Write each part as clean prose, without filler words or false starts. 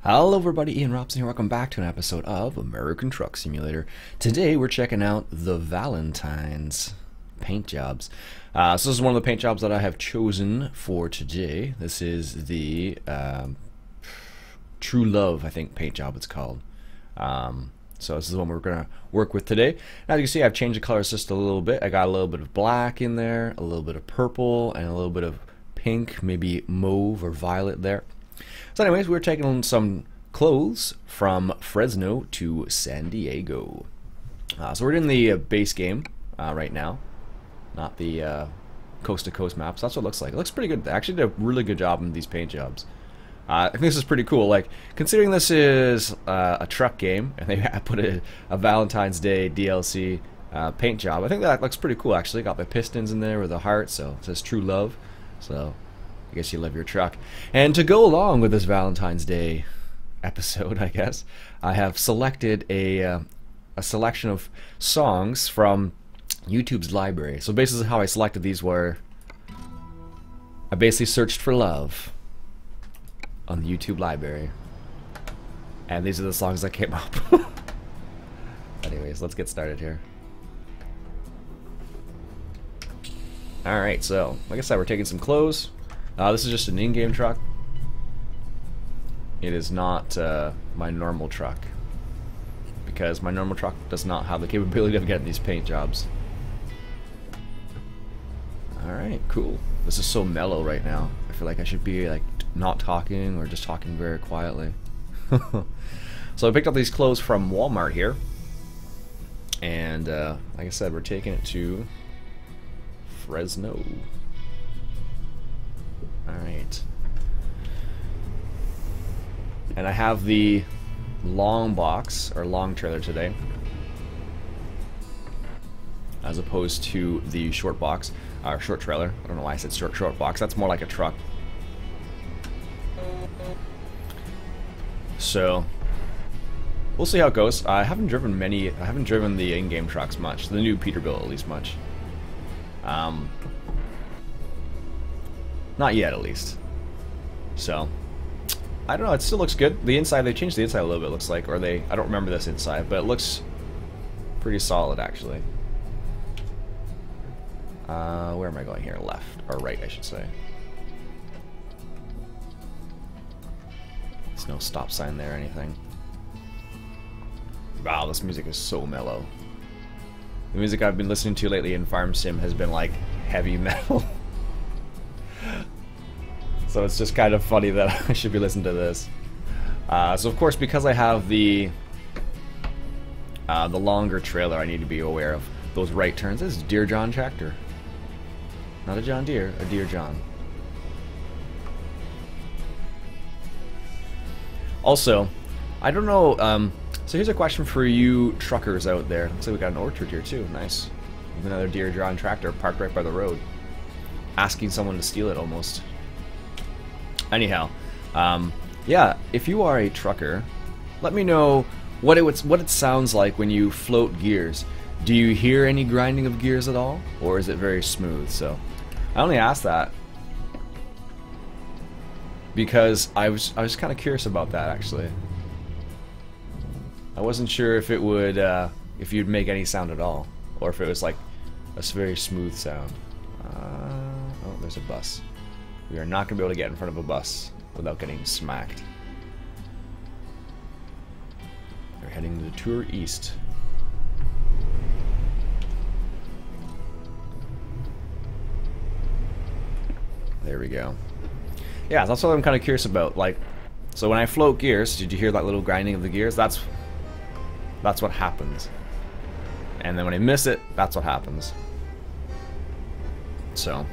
Hello everybody, Ian Robson here. Welcome back to an episode of American Truck Simulator. Today we're checking out the Valentine's paint jobs. So this is one of the paint jobs that I have chosen for today. This is the True Love, I think, paint job it's called. So this is the one we're going to work with today. Now you can see I've changed the colors just a little bit. I got a little bit of black in there, a little bit of purple, and a little bit of pink, maybe mauve or violet there. So anyways, we're taking on some clothes from Fresno to San Diego. So we're in the base game right now, not the coast-to-coast maps. That's what it looks like. It looks pretty good. They actually did a really good job in these paint jobs. I think this is pretty cool. Like, considering this is a truck game, and they put a Valentine's Day DLC paint job, I think that looks pretty cool, actually. Got the pistons in there with a heart, so it says True Love. So I guess you love your truck. And to go along with this Valentine's Day episode, I guess, I have selected a selection of songs from YouTube's library. So basically how I selected these were, I basically searched for love on the YouTube library. And these are the songs that came up. Anyways, let's get started here. Alright, so, like I said, we're taking some clothes. This is just an in-game truck. It is not my normal truck, because my normal truck does not have the capability of getting these paint jobs. Alright, cool. This is so mellow right now. I feel like I should be like not talking or just talking very quietly. So I picked up these clothes from Walmart here, and like I said, we're taking it to Fresno. Alright. And I have the long box, or long trailer today, as opposed to the short box, or short trailer. I don't know why I said short box. That's more like a truck. So we'll see how it goes. I haven't driven the in-game trucks much. The new Peterbilt, at least, much. Not yet, at least. So I don't know. It still looks good. The inside, they changed the inside a little bit. Looks like, or I don't remember this inside, but it looks pretty solid, actually. Where am I going here? Left or right, I should say. There's no stop sign there or anything. Wow, this music is so mellow. The music I've been listening to lately in Farm Sim has been like heavy metal. So it's just kind of funny that I should be listening to this. So of course, because I have the longer trailer, I need to be aware of those right turns. This is Dear John tractor. Not a John Deere, a Dear John. Also, I don't know, so here's a question for you truckers out there. Looks like we got an orchard here too, nice. With another Dear John tractor parked right by the road. Asking someone to steal it almost. Anyhow, yeah, if you are a trucker, let me know what it sounds like when you float gears. Do you hear any grinding of gears at all, or is it very smooth? So I only asked that because I was kind of curious about that, actually. I wasn't sure if it would if you'd make any sound at all, or if it was like a very smooth sound. Oh, there's a bus. We are not going to be able to get in front of a bus without getting smacked. We're heading to the Tour East. There we go. Yeah, that's what I'm kind of curious about. Like, so when I float gears, did you hear that little grinding of the gears? That's what happens. And then when I miss it, that's what happens. So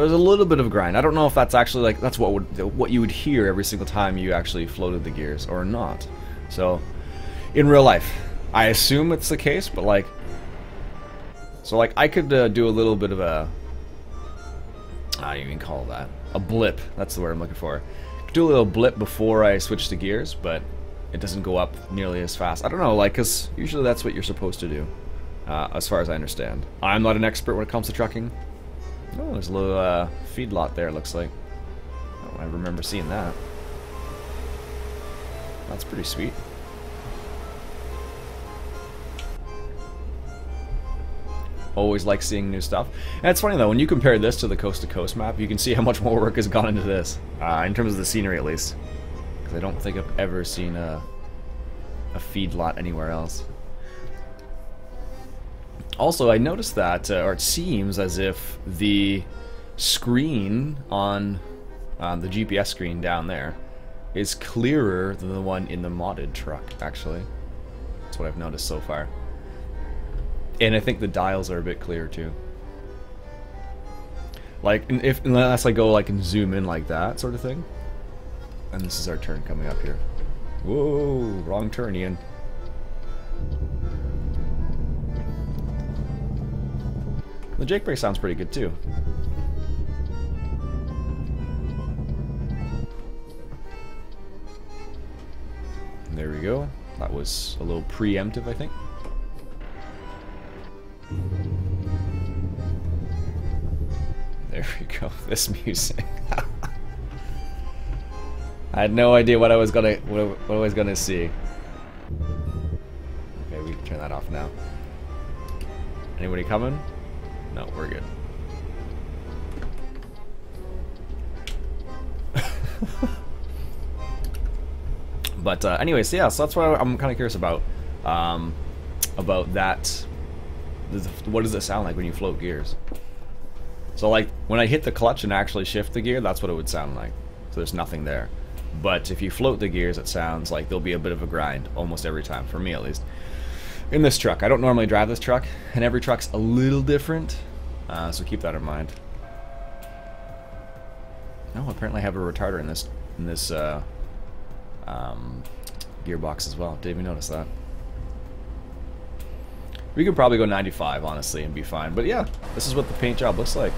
there's a little bit of grind. I don't know if that's actually like that's what you would hear every single time you actually floated the gears or not. So in real life, I assume it's the case, but like, so like I could do a little bit of a, I don't even call that a blip. That's the word I'm looking for. Do a little blip before I switch to gears, but it doesn't go up nearly as fast. I don't know, like, cause usually that's what you're supposed to do, as far as I understand. I'm not an expert when it comes to trucking. Oh, there's a little feedlot there, it looks like. I remember seeing that. That's pretty sweet. Always like seeing new stuff. And it's funny though, when you compare this to the Coast to Coast map, you can see how much more work has gone into this, in terms of the scenery at least. Because I don't think I've ever seen a feedlot anywhere else. Also, I noticed that, or it seems as if the screen on the GPS screen down there is clearer than the one in the modded truck, actually. That's what I've noticed so far. And I think the dials are a bit clearer too. Like, unless I go like and zoom in like that sort of thing. And this is our turn coming up here. Whoa, wrong turn, Ian. The Jake brake sounds pretty good too. There we go. That was a little preemptive, I think. There we go. This music. I had no idea what I was gonna see. Okay, we can turn that off now. Anybody coming? No, we're good. But anyways, yeah. So that's what I'm kind of curious about that. What does it sound like when you float gears? So like when I hit the clutch and actually shift the gear, that's what it would sound like. So there's nothing there. But if you float the gears, it sounds like there'll be a bit of a grind almost every time, for me at least. In this truck, I don't normally drive this truck, and every truck's a little different, so keep that in mind. Oh, apparently I have a retarder in this gearbox as well. Didn't even notice that. We could probably go 95, honestly, and be fine. But yeah, this is what the paint job looks like.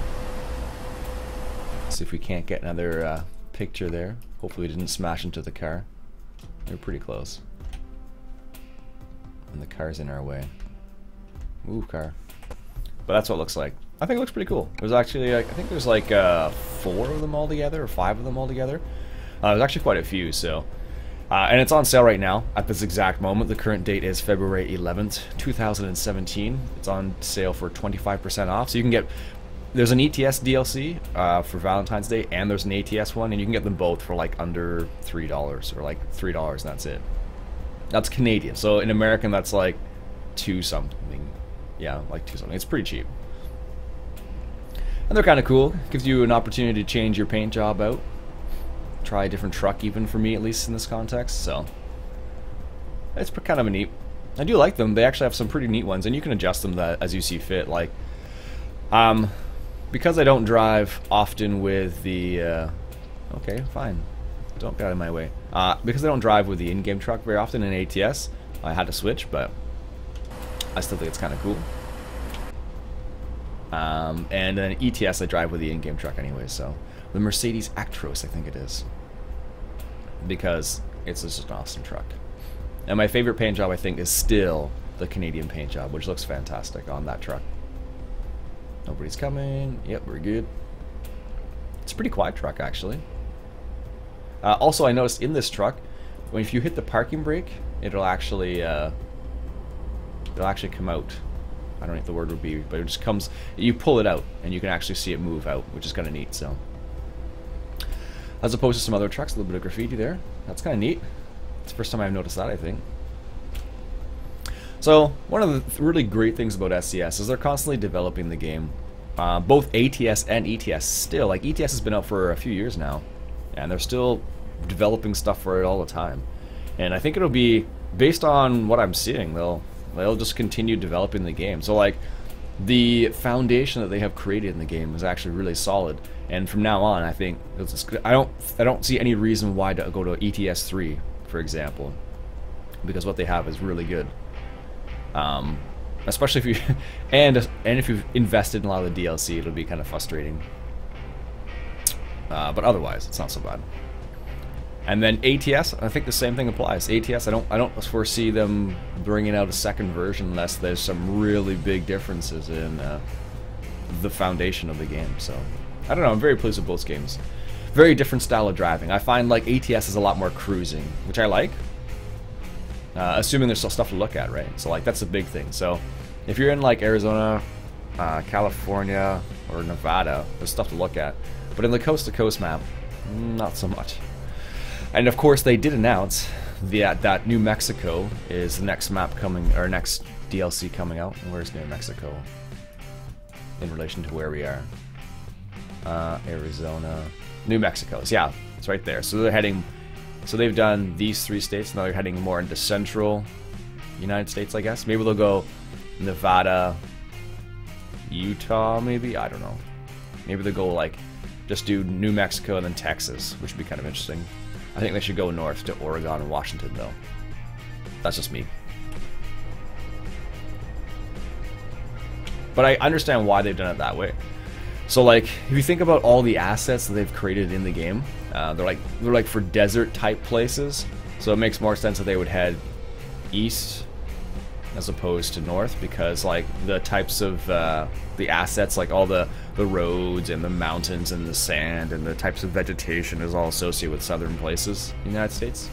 Let's see if we can't get another picture there. Hopefully we didn't smash into the car. They're pretty close. And the car's in our way. Move, car. But that's what it looks like. I think it looks pretty cool. There's actually, I think there's like 4 of them all together, or 5 of them all together. There's actually quite a few, so... and it's on sale right now, at this exact moment. The current date is February 11th, 2017. It's on sale for 25% off, so you can get... There's an ETS DLC for Valentine's Day, and there's an ATS one, and you can get them both for like under $3, or like $3, and that's it. That's Canadian, so in American that's like 2 something. Yeah, like 2 something. It's pretty cheap. And they're kind of cool. Gives you an opportunity to change your paint job out. Try a different truck, even for me at least in this context, so it's kind of a neat. I do like them. They actually have some pretty neat ones, and you can adjust them as you see fit. Like, because I don't drive often with the okay, fine, don't get out of my way. Because I don't drive with the in-game truck very often in ATS, I had to switch, but I still think it's kind of cool. And then ETS I drive with the in-game truck anyway, so the Mercedes Actros, I think it is, because it's just an awesome truck. And my favorite paint job, I think, is still the Canadian paint job, which looks fantastic on that truck. Nobody's coming. Yep, we're good. It's a pretty quiet truck, actually. Also, I noticed in this truck, if you hit the parking brake, it'll actually come out. I don't know if the word would be, but it just comes. You pull it out, and you can actually see it move out, which is kind of neat. So, as opposed to some other trucks, a little bit of graffiti there. That's kind of neat. It's the first time I've noticed that, I think. So, one of the really great things about SCS is they're constantly developing the game. Both ATS and ETS still. Like, ETS has been out for a few years now, and they're still developing stuff for it all the time. And I think it'll be, based on what I'm seeing, they'll just continue developing the game. So, like, the foundation that they have created in the game is actually really solid. And from now on, I think I don't see any reason why to go to ETS3, for example, because what they have is really good. Especially if you and if you've invested in a lot of the DLC, it'll be kind of frustrating. But otherwise, it's not so bad. And then ATS, I think the same thing applies. ATS, I don't foresee them bringing out a second version unless there's some really big differences in the foundation of the game. So I don't know. I'm very pleased with both games. very different style of driving. I find like ATS is a lot more cruising, which I like. Assuming there's still stuff to look at, right? So like that's the big thing. So if you're in like Arizona, California, or Nevada, there's stuff to look at. But in the coast-to-coast map, not so much. And of course, they did announce that New Mexico is the next map coming, or next DLC coming out. Where's New Mexico in relation to where we are? Arizona, New Mexico. So yeah, it's right there. So they're heading. So they've done these 3 states. Now they're heading more into central United States, I guess. Maybe they'll go Nevada, Utah, maybe? I don't know. Maybe they'll go like just do New Mexico and then Texas, which would be kind of interesting. I think they should go north to Oregon and Washington, though. That's just me. But I understand why they've done it that way. So like, if you think about all the assets that they've created in the game, they're like for desert type places. So it makes more sense that they would head east as opposed to north, because like the types of the assets, like all the roads and the mountains and the sand and the types of vegetation is all associated with southern places in the United States.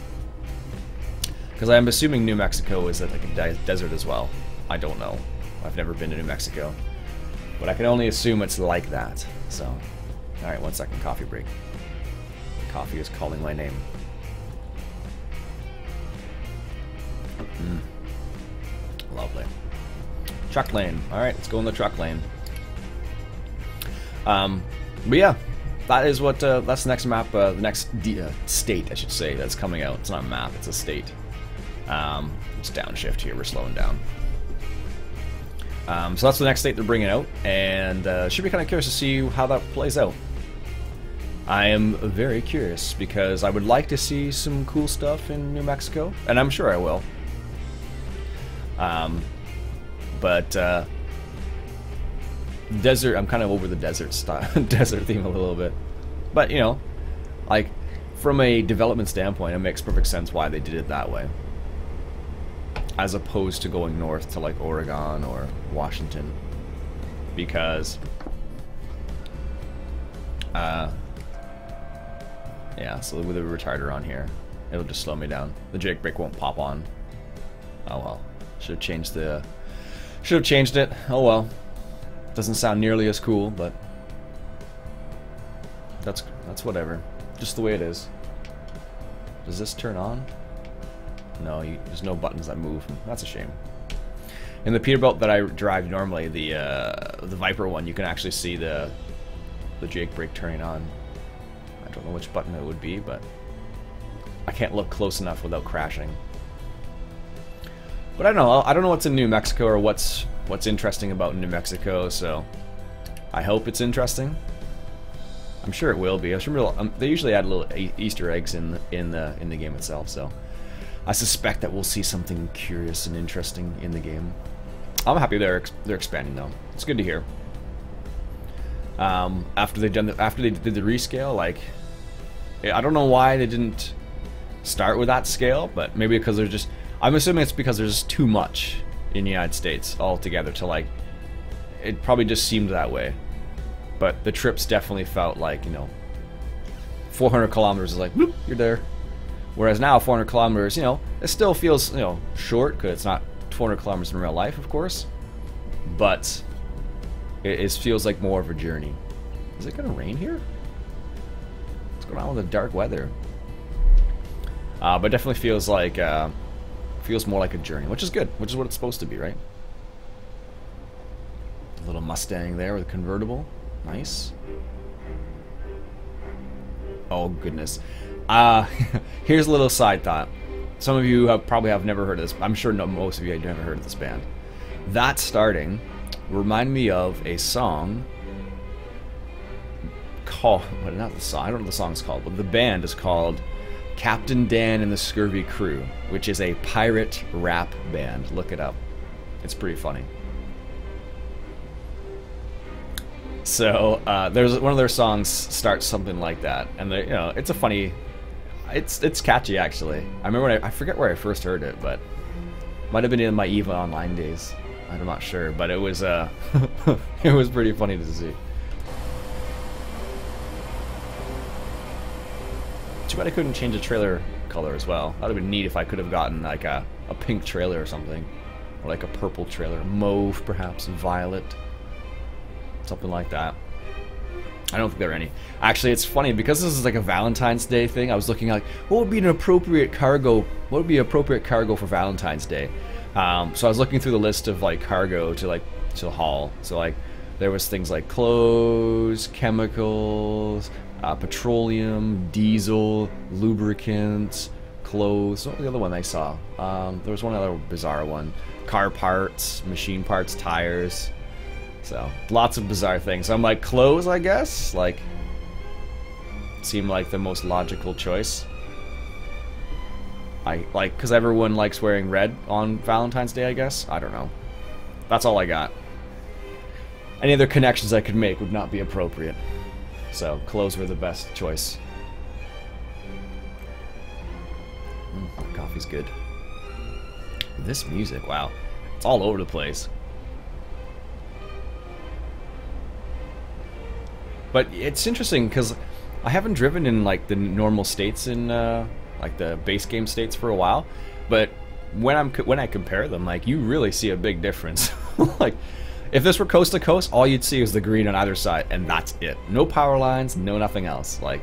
Because I'm assuming New Mexico is like a desert as well. I don't know. I've never been to New Mexico. But I can only assume it's like that. So, alright, 1 second, coffee break. Coffee is calling my name. Lovely. Truck lane. Alright, let's go in the truck lane. But yeah, that is what, that's the next map, the next state, I should say, that's coming out. It's not a map, it's a state. It's downshift here, we're slowing down. So that's the next state they're bringing out, and should be kind of curious to see how that plays out. I am very curious, because I would like to see some cool stuff in New Mexico, and I'm sure I will. Desert, I'm kind of over the desert style, desert theme a little bit. But, you know, like, from a development standpoint, it makes perfect sense why they did it that way, as opposed to going north to like Oregon or Washington, because yeah, so with a retarder on here, it'll just slow me down. The Jake brake won't pop on. Oh well, should have changed it. Oh well, doesn't sound nearly as cool, but that's whatever, just the way it is. Does this turn on? No, there's no buttons that move. That's a shame. In the Peterbilt that I drive normally, the Viper one, you can actually see the Jake brake turning on. I don't know which button it would be, but I can't look close enough without crashing. But I don't know. I don't know what's in New Mexico or what's interesting about New Mexico. So I hope it's interesting. I'm sure it will be. I'm sure they usually add little Easter eggs in the game itself. So I suspect that we'll see something curious and interesting in the game. I'm happy they're expanding though. It's good to hear. After they did the rescale, like, I don't know why they didn't start with that scale, but maybe because there's just, I'm assuming it's because there's too much in the United States altogether to like, it probably just seemed that way. But the trips definitely felt like, you know, 400 kilometers is like, whoop, you're there. Whereas now 400 kilometers, you know, it still feels, you know, short, because it's not 400 kilometers in real life, of course. But it feels like more of a journey. Is it going to rain here? What's going on with the dark weather? But it definitely feels like, feels more like a journey, which is good, which is what it's supposed to be, right? A little Mustang there with a convertible. Nice. Oh, goodness. Here's a little side thought. Some of you probably have never heard of this. I'm sure most of you have never heard of this band. That starting reminded me of a song called, well, not the song, I don't know what the song's called, but the band is called Captain Dan and the Scurvy Crew, which is a pirate rap band. Look it up. It's pretty funny. So there's one of their songs starts something like that, and you know, it's a funny, it's catchy actually. I remember when I forget where I first heard it, but might have been in my EVA Online days. I'm not sure, but it was it was pretty funny to see. Too bad I couldn't change the trailer color as well. That would have been neat if I could have gotten like a pink trailer or something. Or like a purple trailer. Mauve, perhaps. Violet. Something like that. I don't think there are any. Actually, it's funny, because this is like a Valentine's Day thing, I was looking like, what would be an appropriate cargo? What would be appropriate cargo for Valentine's Day? So I was looking through the list of like cargo to haul. So like, there was things like clothes, chemicals, petroleum, diesel, lubricants, clothes. What was the other one I saw? There was one other bizarre one. Car parts, machine parts, tires. So, lots of bizarre things. So I'm like, clothes, I guess? Like, seemed like the most logical choice. Because everyone likes wearing red on Valentine's Day, I guess? I don't know. That's all I got. Any other connections I could make would not be appropriate. So, clothes were the best choice. Coffee's good. This music, wow. It's all over the place. But it's interesting because I haven't driven in like the normal states in like the base game states for a while, but when I compare them, like you really see a big difference. Like if this were coast to coast, all you'd see is the green on either side, and that's it. No power lines, no nothing else. Like,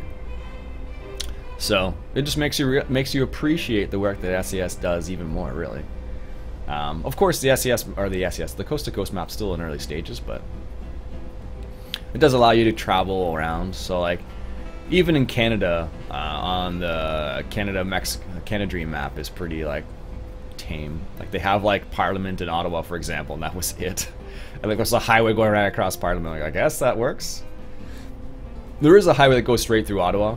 so it just makes you appreciate the work that SCS does even more, really. Of course, the coast to coast map's still in early stages, but it does allow you to travel around. So like, even in Canada, on the Canada Dream map is pretty like tame. Like they have like Parliament in Ottawa, for example, and that was it. And like there's a highway going right across Parliament. Like, I guess that works. There is a highway that goes straight through Ottawa,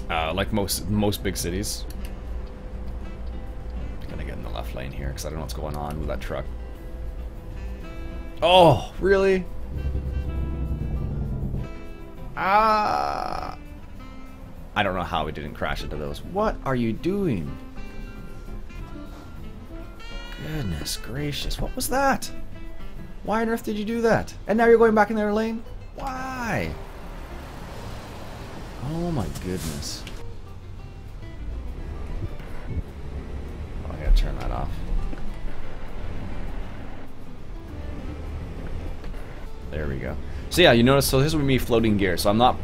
like most big cities. I'm gonna get in the left lane here because I don't know what's going on with that truck. Oh, really? I don't know how we didn't crash into those. What are you doing? Goodness gracious, what was that? Why on earth did you do that? And now you're going back in their lane? Why? Oh my goodness. Oh, I gotta turn that off. There we go. So yeah, you notice, so this would be me floating gear, so I'm not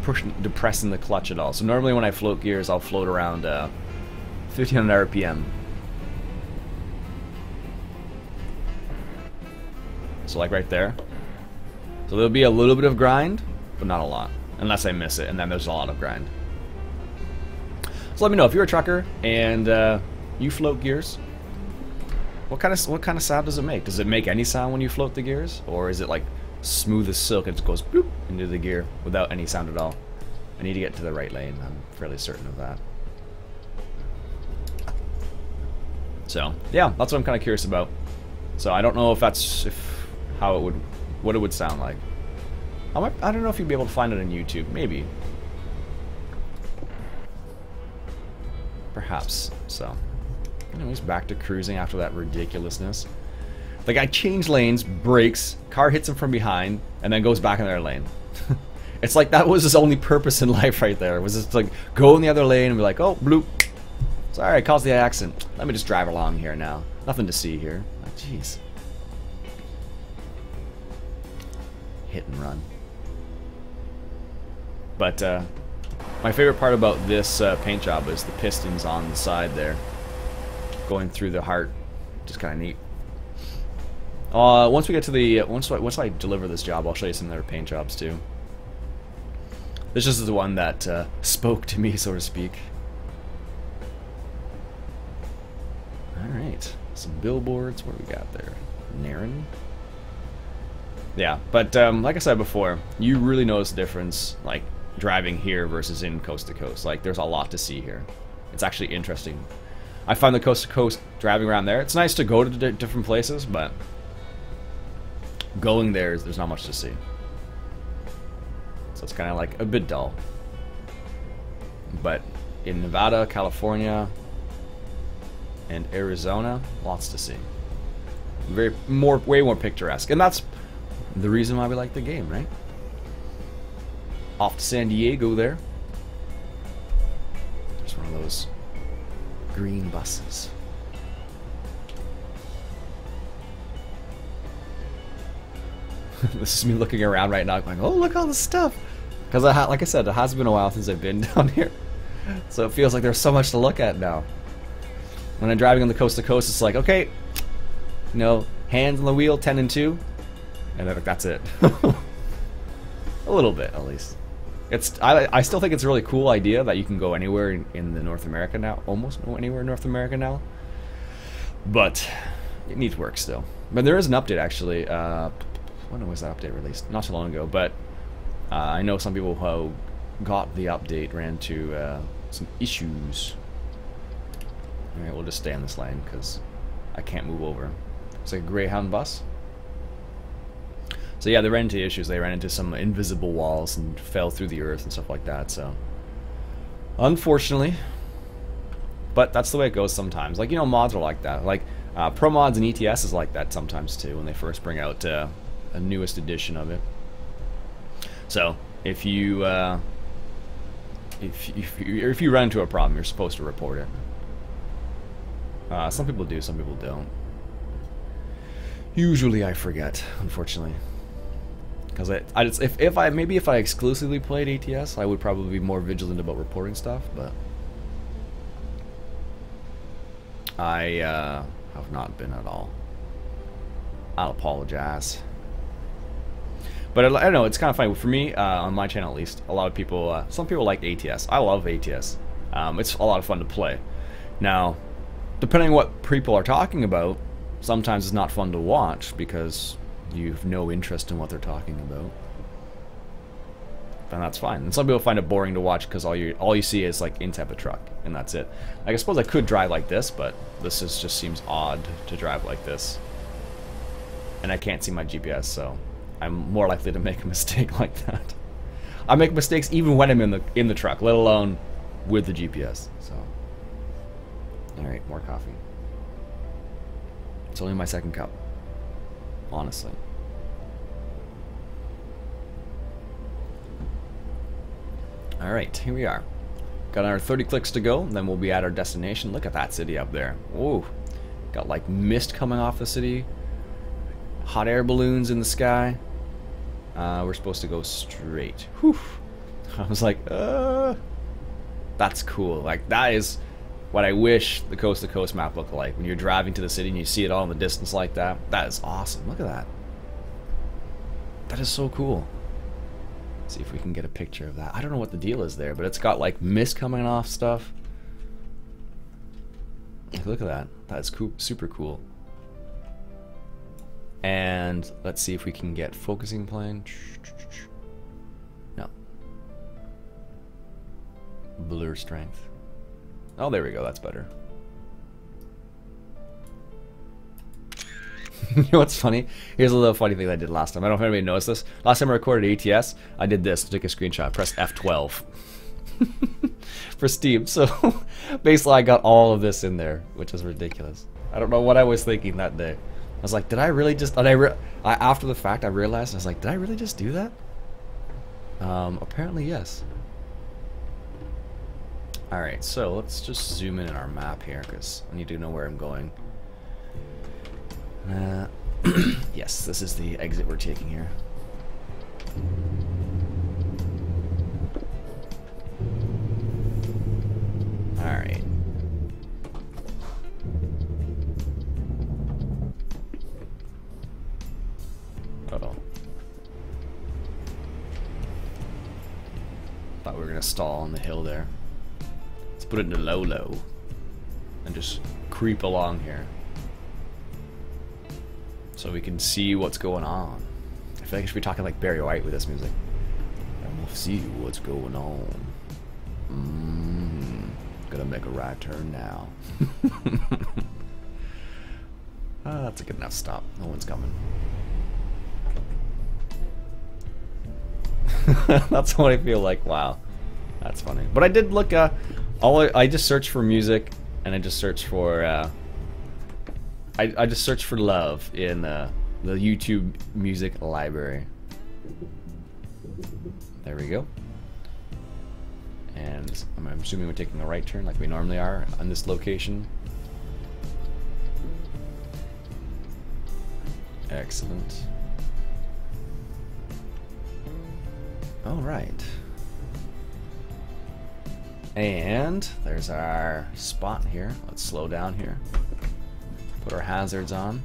depressing the clutch at all. So normally when I float gears, I'll float around 1500 RPM. So like right there. So there'll be a little bit of grind, but not a lot. Unless I miss it, and then there's a lot of grind. So let me know if you're a trucker and you float gears. What kind of sound does it make? Does it make any sound when you float the gears? Or is it like smooth as silk and it just goes bloop into the gear without any sound at all? I need to get to the right lane. I'm fairly certain of that. So yeah, that's what I'm kind of curious about. So I don't know if that's what it would sound like. I don't know if you'd be able to find it on YouTube. Maybe. Perhaps. So anyways, back to cruising after that ridiculousness. The guy changed lanes, brakes, car hits him from behind, and then goes back in their lane. It's like that was his only purpose in life right there. It was just like, go in the other lane and be like, oh, bloop. Sorry, I caused the accident. Let me just drive along here now. Nothing to see here. Oh, jeez. Hit and run. But my favorite part about this paint job is the pistons on the side there, going through the heart. Just kind of neat. Once we get to the once I deliver this job, I'll show you some of their paint jobs too. This is the one that spoke to me, so to speak. All right, some billboards. What do we got there? Naren. Yeah, but like I said before, you really notice the difference, like driving here versus in coast to coast. Like, there's a lot to see here. It's actually interesting. I find the coast to coast driving around there, it's nice to go to different places, but going there's not much to see. So it's kind of like a bit dull. But in Nevada, California, and Arizona, lots to see. Way more picturesque, and that's the reason why we like the game, right? Off to San Diego there. those green buses. This is me looking around right now going, oh, look at all this stuff. Because, like I said, it has been a while since I've been down here. So it feels like there's so much to look at now. When I'm driving on the coast to coast, it's like, okay, you know, hands on the wheel, 10 and 2. And then that's it. A little bit, at least. I still think it's a really cool idea that you can go anywhere in the North America now. Almost anywhere in North America now. But it needs work still. But there is an update, actually. When was that update released? Not too long ago, but I know some people who got the update ran into some issues. Alright, we'll just stay on this lane because I can't move over. It's like a Greyhound bus. So yeah, they ran into issues. They ran into some invisible walls and fell through the earth and stuff like that, so unfortunately. But that's the way it goes sometimes. Like, you know, mods are like that. Like, Pro Mods and ETS is like that sometimes too when they first bring out a newest edition of it. So if you if you run into a problem, you're supposed to report it. Some people do, some people don't. Usually I forget, unfortunately, because if I exclusively played ATS, I would probably be more vigilant about reporting stuff. But I have not been at all. I'll apologize. But I don't know, it's kind of funny. For me, on my channel at least, a lot of people, some people like ATS. I love ATS. It's a lot of fun to play. Now, depending on what people are talking about, sometimes it's not fun to watch because you have no interest in what they're talking about. And that's fine. And some people find it boring to watch because all you see is like inside a truck, and that's it. Like, I suppose I could drive like this, but this just seems odd to drive like this. And I can't see my GPS, so I'm more likely to make a mistake like that. I make mistakes even when I'm in the truck, let alone with the GPS. So, all right, more coffee. It's only my second cup, honestly. All right, here we are. Got another 30 clicks to go, and then we'll be at our destination. Look at that city up there. Ooh, got like mist coming off the city. Hot air balloons in the sky. We're supposed to go straight. Whew. I was like, that's cool. Like, that is what I wish the coast to coast map looked like. When you're driving to the city and you see it all in the distance like that. That is awesome. Look at that. That is so cool. Let's see if we can get a picture of that. I don't know what the deal is there, but it's got like mist coming off stuff. Like, look at that. That's cool. Super cool. And let's see if we can get focusing plane. No. Blur strength. Oh, there we go. That's better. You know what's funny? Here's a little funny thing that I did last time. I don't know if anybody noticed this. Last time I recorded ATS, I did this. Took a screenshot. Pressed F12 for Steam. So basically, I got all of this in there, which is ridiculous. I don't know what I was thinking that day. I was like, did I really just... after the fact, I realized, I was like, did I really just do that? Apparently, yes. Alright, so let's just zoom in our map here, because I need to know where I'm going. Yes, this is the exit we're taking here. Alright. Uh-oh. Thought we were gonna stall on the hill there. Let's put it into low and just creep along here so we can see what's going on. I feel like I should be talking like Barry White with this music. I'm gonna see what's going on. Gonna make a right turn now. That's a good enough stop. No one's coming. That's what I feel like. Wow, that's funny. But I did look. I just searched for music, and I just searched for. I just searched for love in the YouTube music library. There we go. And I'm assuming we're taking a right turn like we normally are on this location. Excellent. All right. And there's our spot here. Let's slow down here. Put our hazards on.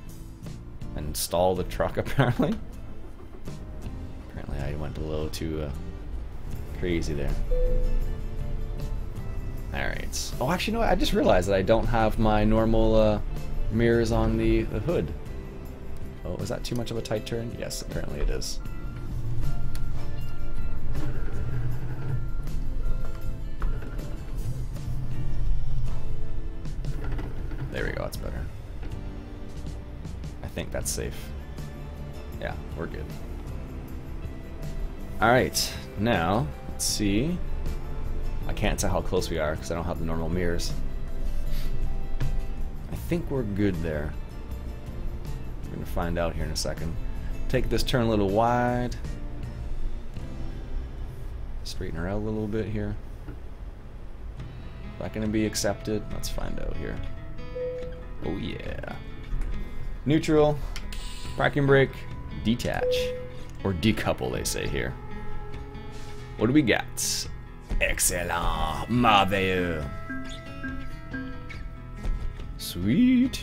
And stall the truck apparently. Apparently I went a little too crazy there. Alright. Oh, actually, no, I just realized that I don't have my normal mirrors on the hood. Oh, is that too much of a tight turn? Yes, apparently it is. There we go, that's better. I think that's safe. Yeah, we're good. Alright, now, let's see. I can't tell how close we are because I don't have the normal mirrors. I think we're good there. We're going to find out here in a second. Take this turn a little wide. Straighten her out a little bit here. Is that going to be accepted? Let's find out here. Oh yeah. Neutral, parking brake, detach. Or decouple, they say here. What do we got? Excellent, merveilleux. Sweet.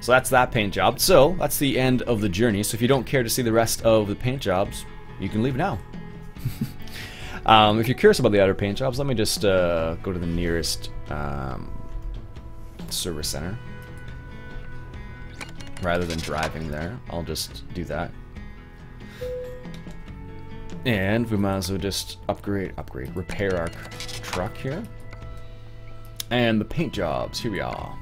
So that's that paint job. So that's the end of the journey. So if you don't care to see the rest of the paint jobs, you can leave now. If you're curious about the other paint jobs, let me just go to the nearest service center. Rather than driving there, I'll just do that. And we might as well just repair our truck here. And the paint jobs, here we are.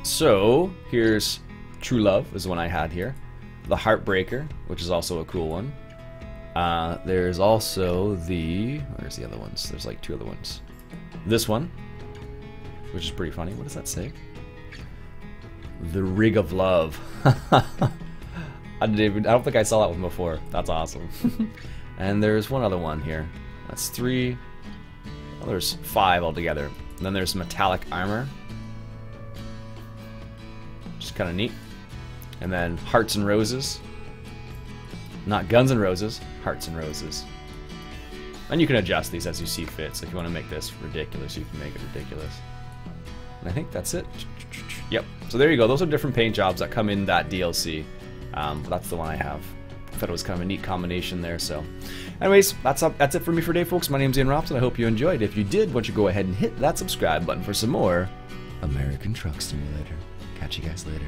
So, here's True Love, is the one I had here. The Heartbreaker, which is also a cool one. There's also the, where's the other ones? There's like two other ones. This one, which is pretty funny. What does that say? The Rig of Love. I don't think I saw that one before. That's awesome. And there's one other one here. That's 3. Well, there's 5 altogether. And then there's metallic armor, which is kind of neat. And then Hearts and Roses. Not Guns and Roses, Hearts and Roses. And you can adjust these as you see fit. So if you want to make this ridiculous, you can make it ridiculous. And I think that's it. Yep. So there you go. Those are different paint jobs that come in that DLC. That's the one I have. I thought it was kind of a neat combination there. So, anyways, that's it for me for today, folks. My name's Iain Robson. I hope you enjoyed. If you did, why don't you go ahead and hit that subscribe button for some more American Truck Simulator. Catch you guys later.